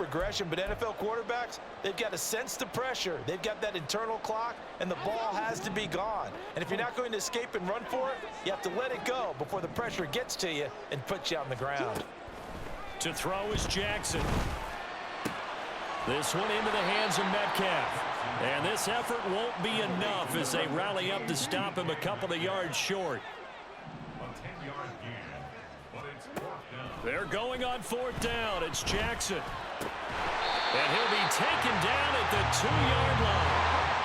progression, but NFL quarterbacks, they've got to sense the pressure. They've got that internal clock, and the ball has to be gone. And if you're not going to escape and run for it, you have to let it go before the pressure gets to you and puts you on the ground. To throw is Jackson. This one into the hands of Metcalf. And this effort won't be enough as they rally up to stop him a couple of yards short. They're going on 4th down. It's Jackson. And he'll be taken down at the 2-yard line.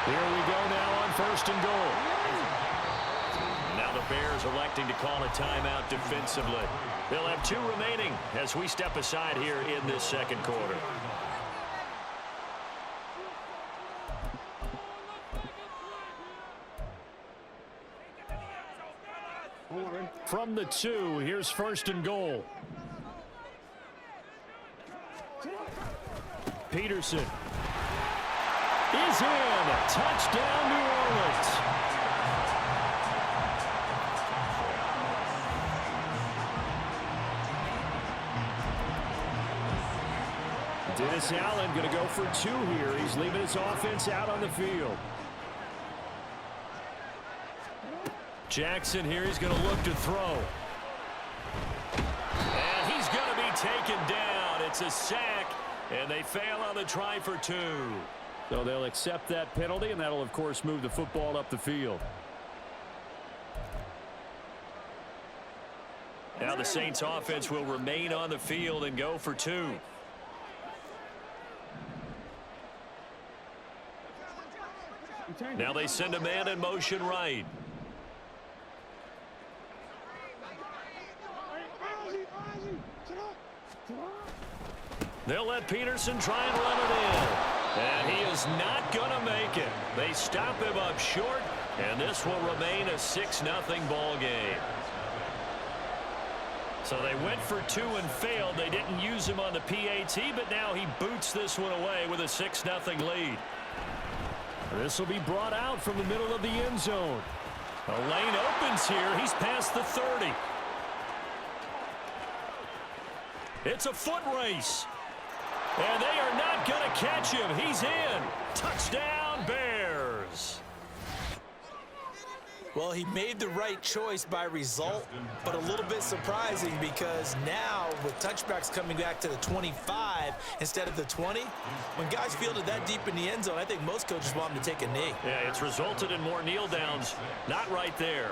Here we go now on 1st and goal. Now the Bears electing to call a timeout defensively. They'll have 2 remaining as we step aside here in this 2nd quarter. From the 2, here's 1st and goal. Peterson is in. Touchdown, New Orleans. Dennis Allen going to go for 2 here. He's leaving his offense out on the field. Jackson here, he's going to look to throw. And he's going to be taken down. It's a sack, and they fail on the try for 2. So they'll accept that penalty, and that'll, of course, move the football up the field. Now the Saints offense will remain on the field and go for 2. Now they send a man in motion right. They'll let Peterson try and run it in. And he is not going to make it. They stop him up short, and this will remain a 6-0 ball game. So they went for 2 and failed. They didn't use him on the PAT, but now he boots this one away with a 6-0 lead. This will be brought out from the middle of the end zone. A lane opens here. He's past the 30. It's a foot race. And they are not going to catch him. He's in. Touchdown, Bears. Well, he made the right choice by result, but a little bit surprising because now with touchbacks coming back to the 25 instead of the 20, when guys fielded that deep in the end zone, I think most coaches want him to take a knee. Yeah, it's resulted in more kneel downs. Not right there.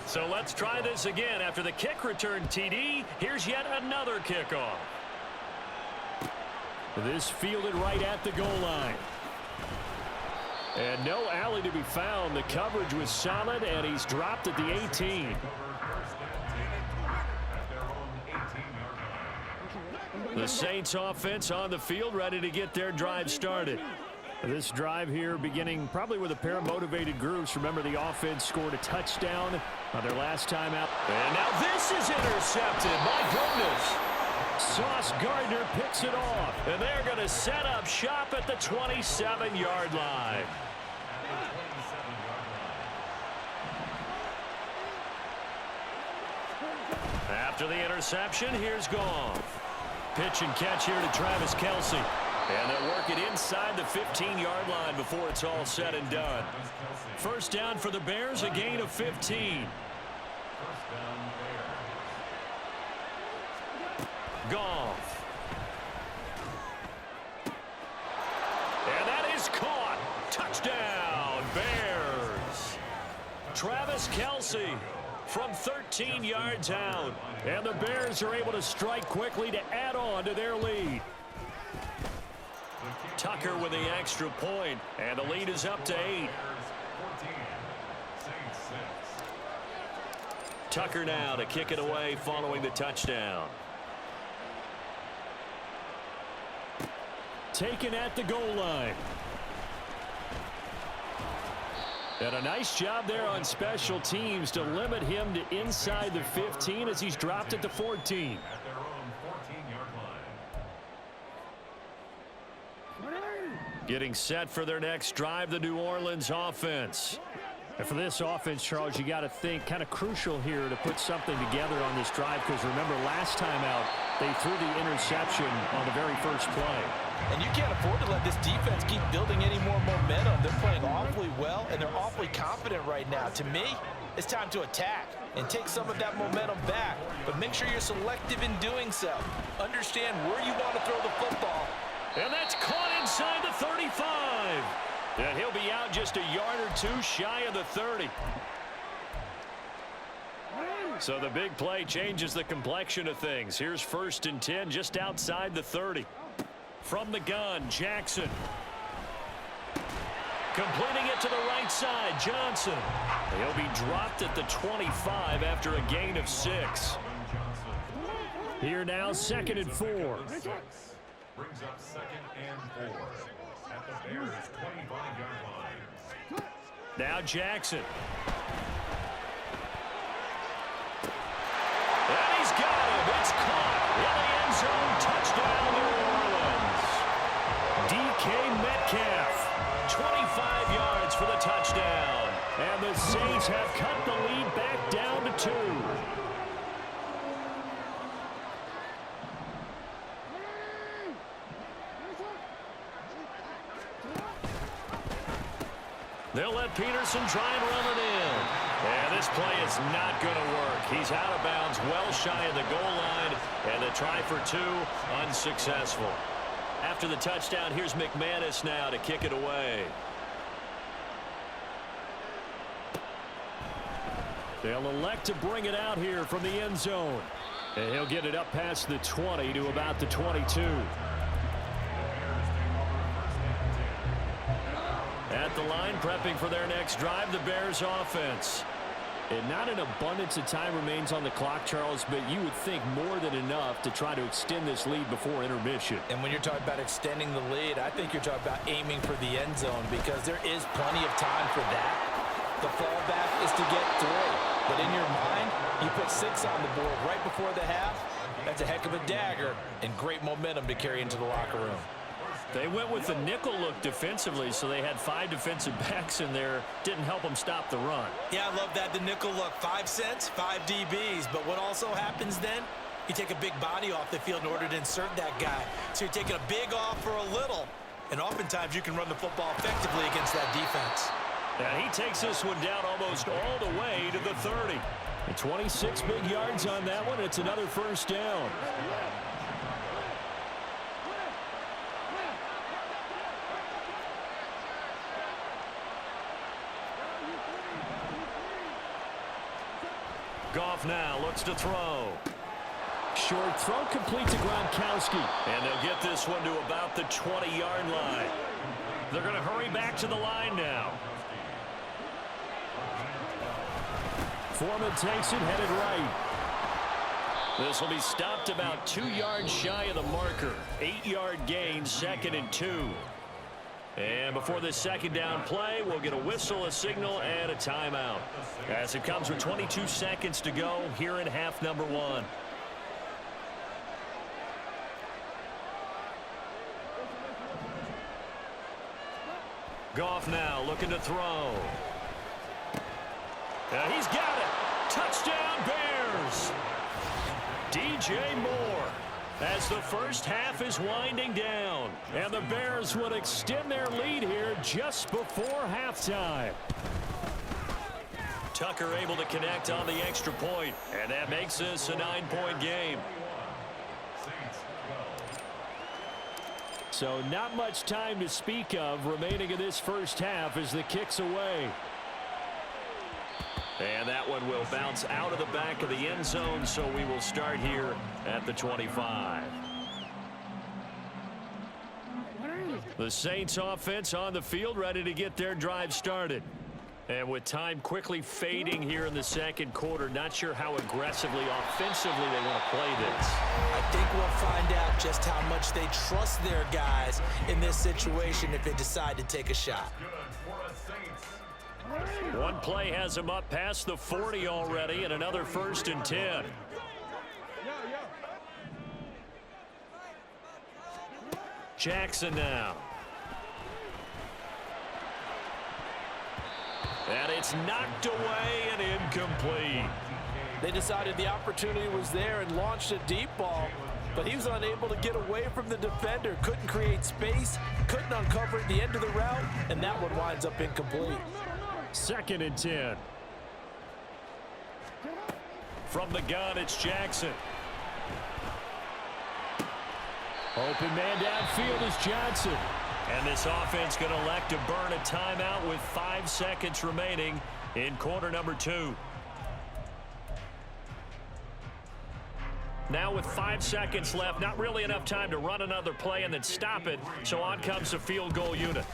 So let's try this again. After the kick return TD, here's yet another kickoff. This fielded right at the goal line. And no alley to be found. The coverage was solid, and he's dropped at the 18. The Saints offense on the field, ready to get their drive started. This drive here beginning probably with a pair of motivated groups. Remember, the offense scored a touchdown on their last time out. And now this is intercepted. My goodness. Sauce Gardner picks it off. And they're going to set up shop at the 27-yard line. After the interception, here's Goff. Pitch and catch here to Travis Kelce. And they'll work it inside the 15-yard line before it's all said and done. First down for the Bears, a gain of 15. Goff. And that is caught. Touchdown, Bears. Travis Kelce from 13 yards out. And the Bears are able to strike quickly to add on to their lead. Tucker with the extra point, and the lead is up to 8. Tucker now to kick it away following the touchdown. Taken at the goal line. And a nice job there on special teams to limit him to inside the 15 as he's dropped at the 14. Getting set for their next drive, the New Orleans offense. And for this offense, Charles, you got to think kind of crucial here to put something together on this drive, because remember last time out they threw the interception on the very first play. And you can't afford to let this defense keep building any more momentum. They're playing awfully well, and they're awfully confident right now. To me, it's time to attack and take some of that momentum back. But make sure you're selective in doing so. Understand where you want to throw the football. And that's caught inside the 35. And he'll be out just a yard or two shy of the 30. So the big play changes the complexion of things. Here's 1st and 10 just outside the 30. From the gun, Jackson. Completing it to the right side, Johnson. He'll be dropped at the 25 after a gain of 6. Here now, 2nd and 4. Brings up 2nd and 4 at the Bears' 25-yard line. Now Jackson. And he's got him. It's caught in the end zone. Touchdown, New Orleans. DK Metcalf, 25 yards for the touchdown. And the Saints have cut the lead back down to 2. They'll let Peterson try and run it in. And this play is not going to work. He's out of bounds, well shy of the goal line. And the try for 2, unsuccessful. After the touchdown, here's McManus now to kick it away. They'll elect to bring it out here from the end zone. And he'll get it up past the 20 to about the 22. At the line, prepping for their next drive, the Bears offense. And not an abundance of time remains on the clock, Charles, but you would think more than enough to try to extend this lead before intermission. And when you're talking about extending the lead, I think you're talking about aiming for the end zone, because there is plenty of time for that. The fallback is to get 3. But in your mind, you put 6 on the board right before the half. That's a heck of a dagger and great momentum to carry into the locker room. They went with the nickel look defensively, so they had 5 defensive backs in there. Didn't help them stop the run. Yeah, I love that, the nickel look. 5 cents, 5 DBs. But what also happens then, you take a big body off the field in order to insert that guy. So you're taking a big off for a little. And oftentimes you can run the football effectively against that defense. And he takes this one down almost all the way to the 30. And 26 big yards on that one. It's another first down. Goff now looks to throw. Short throw complete to Gronkowski. And they'll get this one to about the 20-yard line. They're going to hurry back to the line now. Foreman takes it, headed right. This will be stopped about 2 yards shy of the marker. 8-yard gain, 2nd and 2. And before this second down play, we'll get a whistle, a signal, and a timeout. As it comes with 22 seconds to go here in half number 1. Goff now looking to throw. And he's got it. Touchdown Bears. DJ Moore. As the first half is winding down. And the Bears would extend their lead here just before halftime. Tucker able to connect on the extra point. And that makes this a 9-point game. So not much time to speak of remaining in this first half as the kick's away. And that one will bounce out of the back of the end zone, so we will start here at the 25. The Saints offense on the field, ready to get their drive started. And with time quickly fading here in the second quarter, not sure how aggressively, offensively they want to play this. I think we'll find out just how much they trust their guys in this situation if they decide to take a shot. One play has him up past the 40 already, and another 1st and 10. Jackson now. And it's knocked away and incomplete. They decided the opportunity was there and launched a deep ball, but he was unable to get away from the defender, couldn't create space, couldn't uncover at the end of the route, and that one winds up incomplete. 2nd and 10. From the gun, it's Jackson. Open man downfield is Johnson. And this offense going to elect to burn a timeout with 5 seconds remaining in quarter number 2. Now with 5 seconds left, not really enough time to run another play and then stop it, so on comes the field goal unit.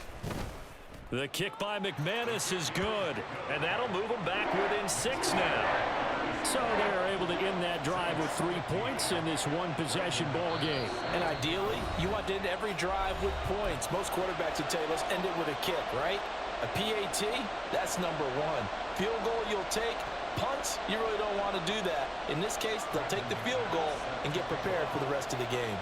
The kick by McManus is good, and that'll move them back within 6 now. So they're able to end that drive with 3 points in this one-possession ball game. And ideally, you want to end every drive with points. Most quarterbacks would tell you, let's end it with a kick, right? A PAT, that's number 1. Field goal you'll take. Punts, you really don't want to do that. In this case, they'll take the field goal and get prepared for the rest of the game.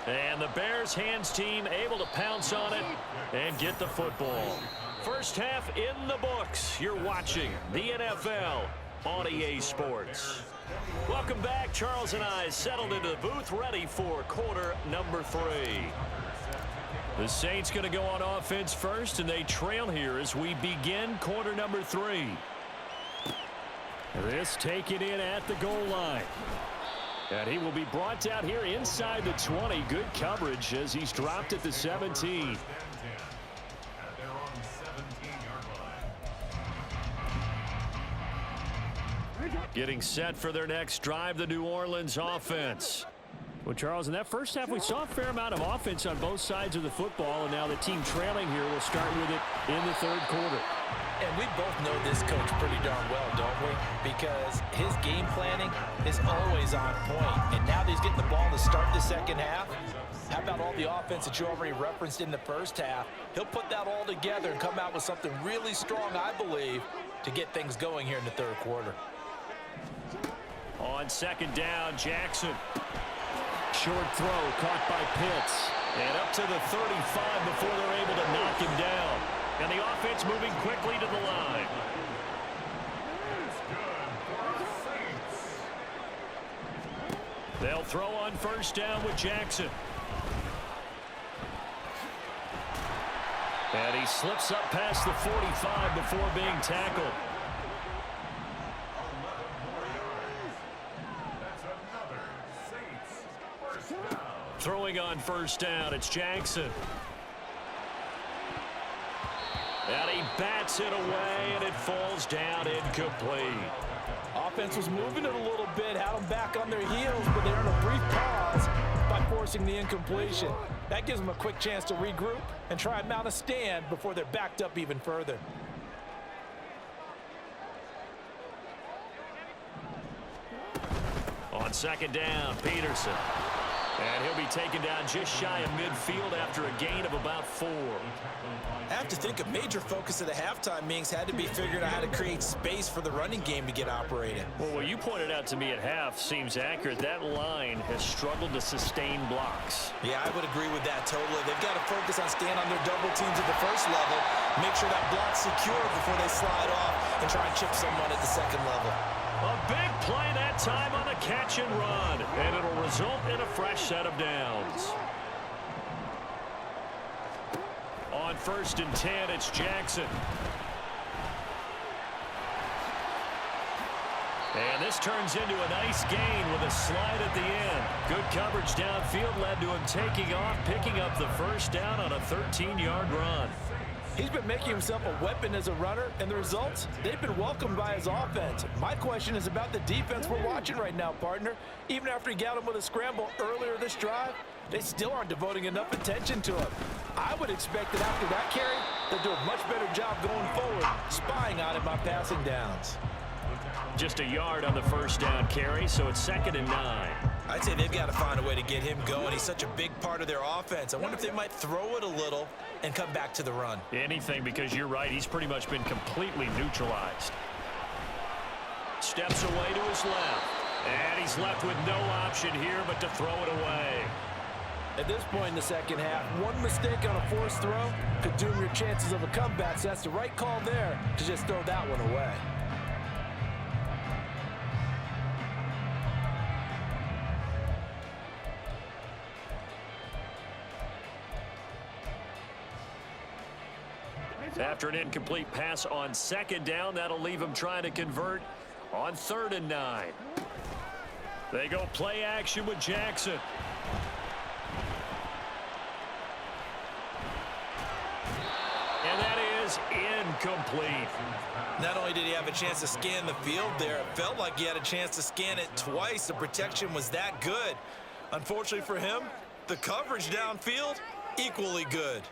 And the Bears hands team able to pounce on it and get the football. First half in the books. You're watching the NFL on EA Sports. Welcome back. Charles and I settled into the booth, ready for quarter number 3. The Saints going to go on offense first, and they trail here as we begin quarter number 3. This taken in at the goal line. And he will be brought out here inside the 20. Good coverage as he's dropped at the 17. Getting set for their next drive, the New Orleans offense. Well, Charles, in that first half, we saw a fair amount of offense on both sides of the football, and now the team trailing here will start with it in the 3rd quarter. And we both know this coach pretty darn well, don't we? Because his game planning is always on point. And now that he's getting the ball to start the 2nd half, how about all the offense that you already referenced in the first half? He'll put that all together and come out with something really strong, I believe, to get things going here in the 3rd quarter. On 2nd down, Jackson. Short throw caught by Pitts. And up to the 35 before they're able to knock him down. And the offense moving quickly to the line. They'll throw on 1st down with Jackson. And he slips up past the 45 before being tackled. Throwing on 1st down, it's Jackson. And he bats it away, and it falls down incomplete. Offense was moving it a little bit, had them back on their heels, but they earned a brief pause by forcing the incompletion. That gives them a quick chance to regroup and try and mount a stand before they're backed up even further. On 2nd down, Peterson. And he'll be taken down just shy of midfield after a gain of about 4. I have to think a major focus of the halftime meetings had to be figuring out how to create space for the running game to get operating. Well, what you pointed out to me at half seems accurate. That line has struggled to sustain blocks. Yeah, I would agree with that totally. They've got to focus on staying on their double teams at the 1st level, make sure that block's secure before they slide off and try and chip someone at the 2nd level. A big play that time on the catch and run, and it'll result in a fresh set of downs. On 1st and 10, it's Jackson. And this turns into a nice gain with a slide at the end. Good coverage downfield led to him taking off, picking up the 1st down on a 13-yard run. He's been making himself a weapon as a runner, and the results, they've been welcomed by his offense. My question is about the defense we're watching right now, partner. Even after he got him with a scramble earlier this drive, they still aren't devoting enough attention to him. I would expect that after that carry, they'll do a much better job going forward, spying on him on passing downs. Just a yard on the 1st down carry, so it's 2nd and 9. I'd say they've got to find a way to get him going. He's such a big part of their offense. I wonder if they might throw it a little and come back to the run. Anything, because you're right. He's pretty much been completely neutralized. Steps away to his left. And he's left with no option here but to throw it away. At this point in the second half, one mistake on a forced throw could doom your chances of a comeback, so that's the right call there to just throw that one away. After an incomplete pass on second down, that'll leave him trying to convert on 3rd and 9. They go play action with Jackson. And that is incomplete. Not only did he have a chance to scan the field there, it felt like he had a chance to scan it twice. The protection was that good. Unfortunately for him, the coverage downfield, equally good.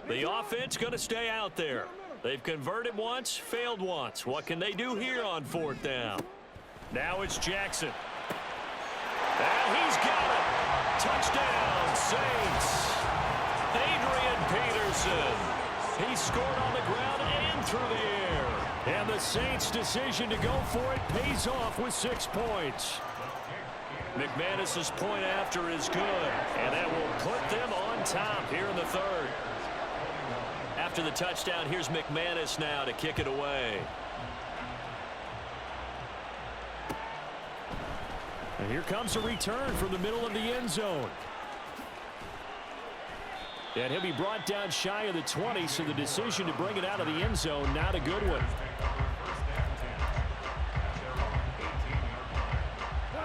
The offense going to stay out there. They've converted once, failed once. What can they do here on 4th down? Now it's Jackson. And he's got it. Touchdown, Saints. Adrian Peterson. He scored on the ground and through the air. And the Saints' decision to go for it pays off with 6 points. McManus's point after is good. And that will put them on top here in the 3rd. After the touchdown, here's McManus now to kick it away. And here comes a return from the middle of the end zone. And he'll be brought down shy of the 20, so the decision to bring it out of the end zone, not a good one.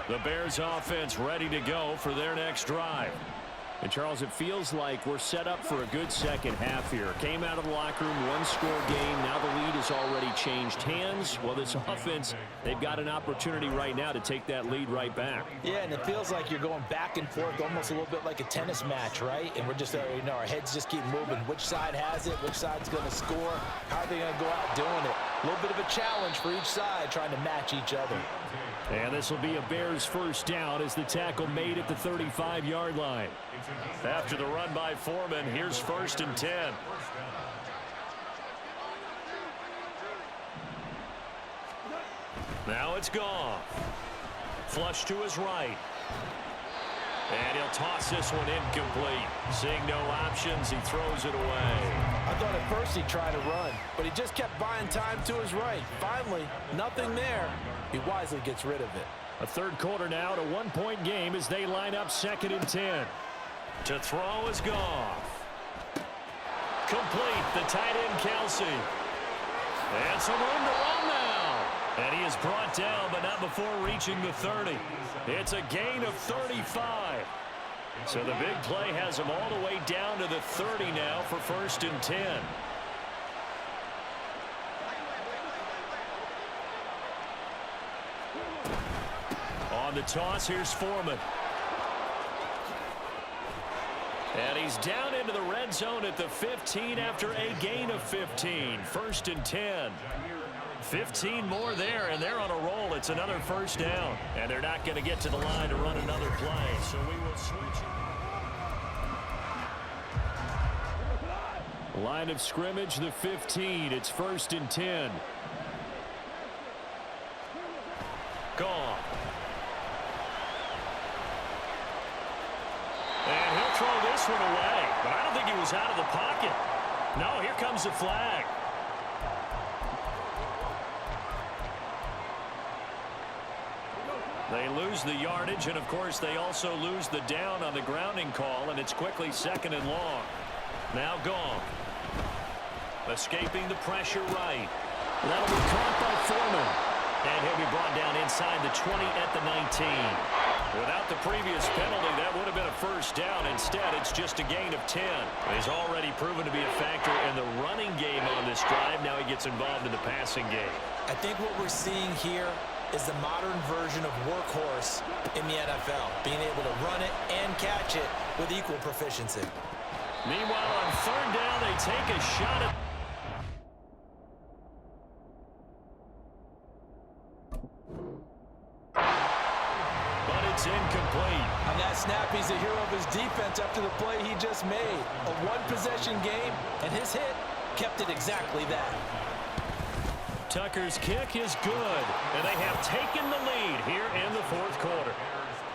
The Bears offense ready to go for their next drive. And, Charles, it feels like we're set up for a good second half here. Came out of the locker room, one-score game. Now the lead has already changed hands. Well, this offense, they've got an opportunity right now to take that lead right back. Yeah, and it feels like you're going back and forth, almost a little bit like a tennis match, right? And we're just, our heads just keep moving. Which side has it? Which side's going to score? How are they going to go out doing it? A little bit of a challenge for each side, trying to match each other. And this will be a Bears first down as the tackle made at the 35-yard line. After the run by Foreman, here's 1st and 10. Now it's gone. Flush to his right. And he'll toss this one incomplete. Seeing no options, he throws it away. I thought at first he'd try to run, but he just kept buying time to his right. Finally, nothing there. He wisely gets rid of it. A 3rd quarter now to 1-point game as they line up 2nd and 10. To throw is Goff. Complete, the tight end Kelsey. And some room to run now. And he is brought down, but not before reaching the 30. It's a gain of 35. So the big play has him all the way down to the 30 now for 1st and 10. On the toss, here's Foreman. And he's down into the red zone at the 15 after a gain of 15. 1st and 10. 15 more there, and they're on a roll. It's another 1st down. And they're not going to get to the line to run another play, so we will switch. Line of scrimmage, the 15. It's 1st and 10. Gone. And he'll throw this one away, but I don't think he was out of the pocket. No, here comes the flag. They lose the yardage, and, of course, they also lose the down on the grounding call, and it's quickly 2nd and long. Now gone. Escaping the pressure right. That'll be caught by Foreman. And he'll be brought down inside the 20 at the 19. Without the previous penalty, that would have been a 1st down. Instead, it's just a gain of 10. He's already proven to be a factor in the running game on this drive. Now he gets involved in the passing game. I think what we're seeing here is the modern version of workhorse in the NFL, being able to run it and catch it with equal proficiency. Meanwhile, on 3rd down, they take a shot at... But it's incomplete. On that snap, he's the hero of his defense after the play he just made. A one-possession game, and his hit kept it exactly that. Tucker's kick is good, and they have taken the lead here in the fourth quarter.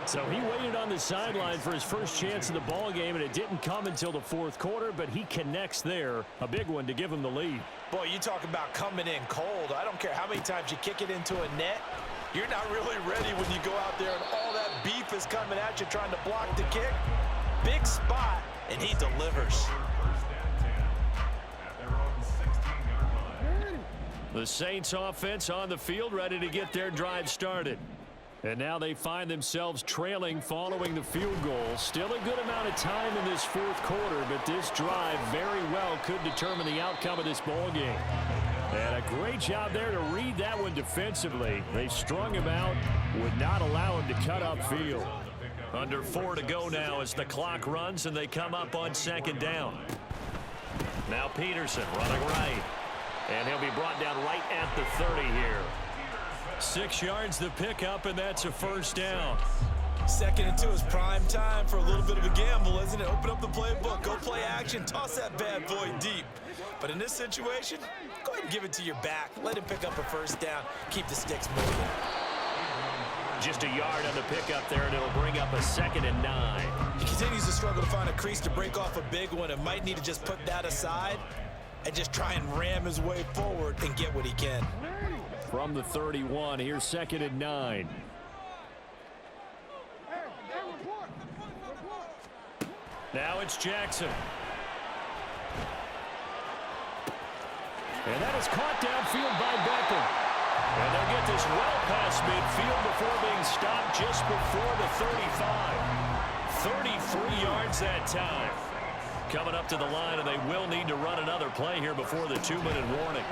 So he waited on the sideline for his first chance of the ball game, and it didn't come until the fourth quarter, but he connects there. A big one to give him the lead. Boy, you talk about coming in cold. I don't care how many times you kick it into a net. You're not really ready when you go out there and all that beef is coming at you trying to block the kick. Big spot, and he delivers. The Saints offense on the field ready to get their drive started. And now they find themselves trailing following the field goal. Still a good amount of time in this fourth quarter, but this drive very well could determine the outcome of this ball game. And a great job there to read that one defensively. They strung him out, would not allow him to cut upfield. Under 4 to go now as the clock runs and they come up on second down. Now Peterson running right. And he'll be brought down right at the 30 here. 6 yards the pickup, and that's a first down. 2nd and 2 is prime time for a little bit of a gamble, isn't it? Open up the playbook, go play action, toss that bad boy deep. But in this situation, go ahead and give it to your back. Let him pick up a first down. Keep the sticks moving. Just a yard on the pickup there, and it'll bring up a 2nd and 9. He continues to struggle to find a crease to break off a big one and might need to just put that aside and just try and ram his way forward and get what he can. From the 31, here's 2nd and 9. Now it's Jackson. And that is caught downfield by Beckham. And they'll get this well past midfield before being stopped just before the 35. 33 yards that time. Coming up to the line, and they will need to run another play here before the 2-minute warning.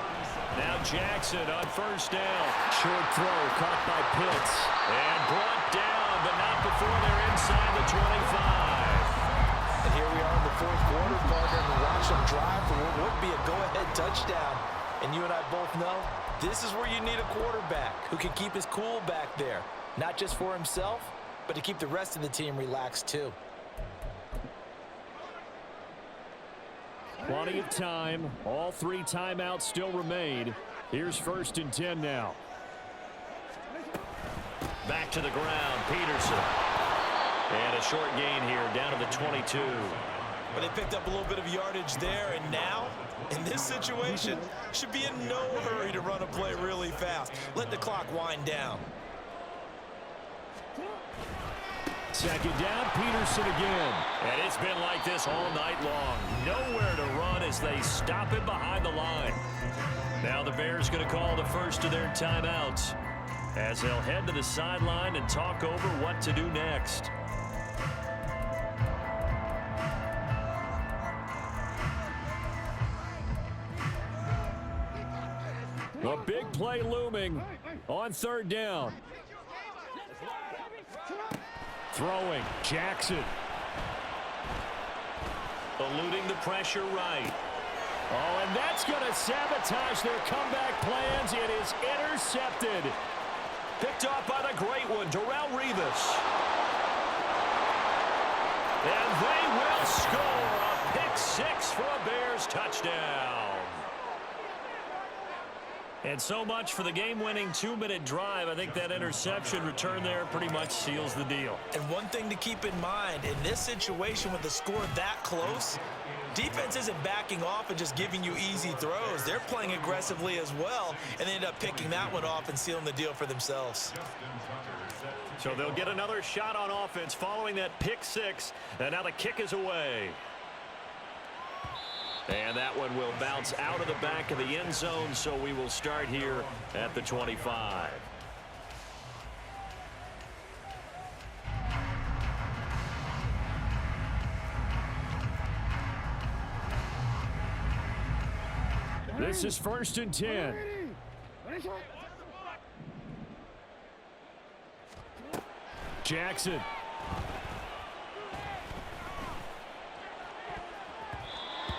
Now Jackson on first down. Short throw caught by Pitts. And brought down, but not before they're inside the 25. And here we are in the fourth quarter, partner, and watch them drive for what would be a go-ahead touchdown. And you and I both know this is where you need a quarterback who can keep his cool back there. Not just for himself, but to keep the rest of the team relaxed too. Plenty of time. All 3 timeouts still remain. Here's 1st and 10 now. Back to the ground, Peterson. And a short gain here down to the 22. But they picked up a little bit of yardage there, and now, in this situation, should be in no hurry to run a play really fast. Let the clock wind down. 2nd down, Peterson again. And it's been like this all night long. Nowhere to run as they stop him behind the line. Now the Bears going to call the first of their timeouts as they'll head to the sideline and talk over what to do next. A big play looming on 3rd down. Throwing, Jackson. Eluding the pressure right. Oh, and that's going to sabotage their comeback plans. It is intercepted. Picked off by the great one, Turrible. And they will score a pick 6 for a Bears touchdown. And so much for the game-winning 2-minute drive. I think that interception return there pretty much seals the deal. And one thing to keep in mind, in this situation with the score that close, defense isn't backing off and just giving you easy throws. They're playing aggressively as well, and they end up picking that one off and sealing the deal for themselves. So they'll get another shot on offense following that pick 6, and now the kick is away. And that one will bounce out of the back of the end zone, so we will start here at the 25. This is 1st and 10. Jackson.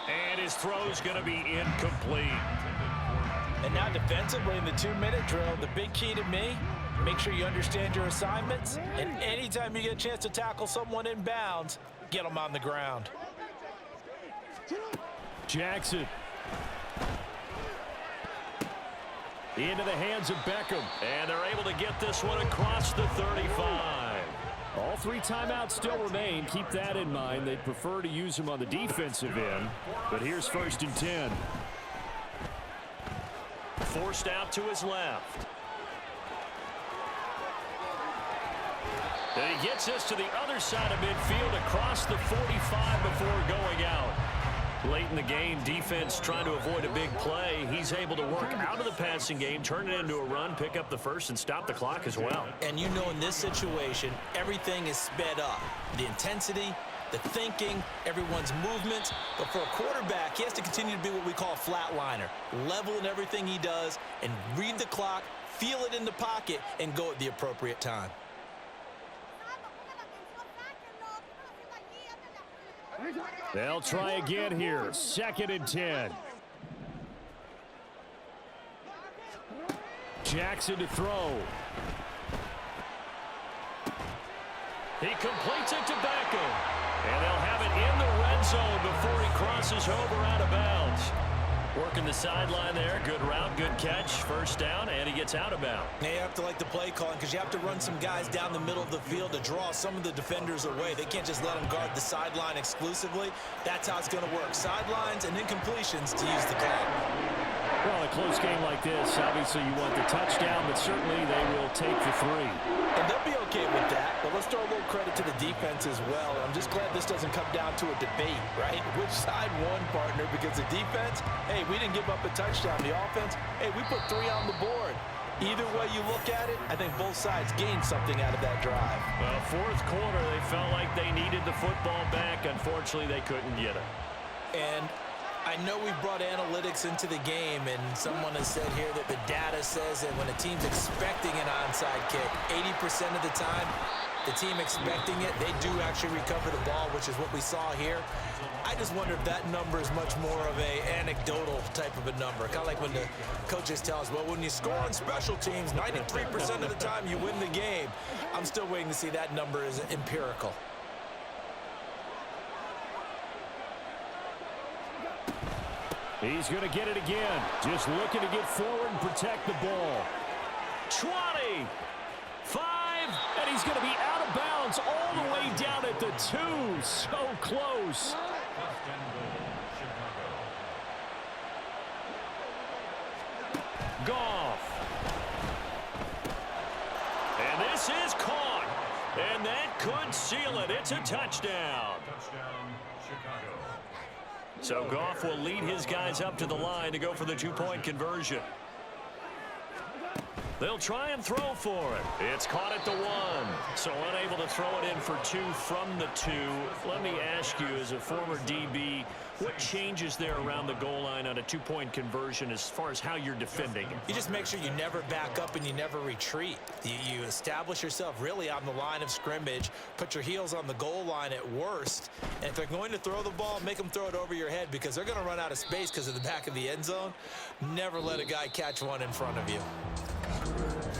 And his throw's going to be incomplete. And now defensively in the 2-minute drill, the big key to me, make sure you understand your assignments, and anytime you get a chance to tackle someone in bounds, get them on the ground. Jackson. Into the hands of Beckham. And they're able to get this one across the 35. All 3 timeouts still remain. Keep that in mind. They'd prefer to use them on the defensive end. But here's 1st and 10. Forced out to his left. And he gets us to the other side of midfield across the 45 before going out. Late in the game, defense trying to avoid a big play. He's able to work out of the passing game, turn it into a run, pick up the first, and stop the clock as well. And you know in this situation, everything is sped up. The intensity, the thinking, everyone's movements. But for a quarterback, he has to continue to be what we call a flatliner. Level in everything he does and read the clock, feel it in the pocket, and go at the appropriate time. They'll try again here. 2nd and 10. Jackson to throw. He completes it to Beckham. And they'll have it in the red zone before he crosses over out of bounds. Working the sideline there. Good route, good catch. 1st down, and he gets out of bounds. Now you have to like the play calling because you have to run some guys down the middle of the field to draw some of the defenders away. They can't just let them guard the sideline exclusively. That's how it's going to work. Sidelines and incompletions to use the clock. Well, a close game like this, obviously you want the touchdown, but certainly they will take the 3. And they'll be okay with that, but let's throw a little credit to the defense as well. I'm just glad this doesn't come down to a debate, right? Which side won, partner? Because the defense, hey, we didn't give up a touchdown. The offense, hey, we put 3 on the board. Either way you look at it, I think both sides gained something out of that drive. Well, 4th quarter, they felt like they needed the football back. Unfortunately, they couldn't get it. And I know we brought analytics into the game, and someone has said here that the data says that when a team's expecting an onside kick, 80% of the time, the team expecting it, they do actually recover the ball, which is what we saw here. I just wonder if that number is much more of a anecdotal type of a number. Kind of like when the coaches tell us, well, when you score on special teams, 93% of the time you win the game. I'm still waiting to see that number is empirical. He's going to get it again. Just looking to get forward and protect the ball. 20, 5, and he's going to be out of bounds all the way down at the 2. So close. Goff. And this is caught. And that could seal it. It's a touchdown. So Goff will lead his guys up to the line to go for the 2-point conversion. They'll try and throw for it. It's caught at the 1. So unable to throw it in for 2 from the 2. Let me ask you, as a former DB, what changes there around the goal line on a 2-point conversion as far as how you're defending it? You just make sure you never back up and you never retreat. You establish yourself really on the line of scrimmage, put your heels on the goal line at worst, and if they're going to throw the ball, make them throw it over your head because they're going to run out of space because of the back of the end zone. Never let a guy catch one in front of you.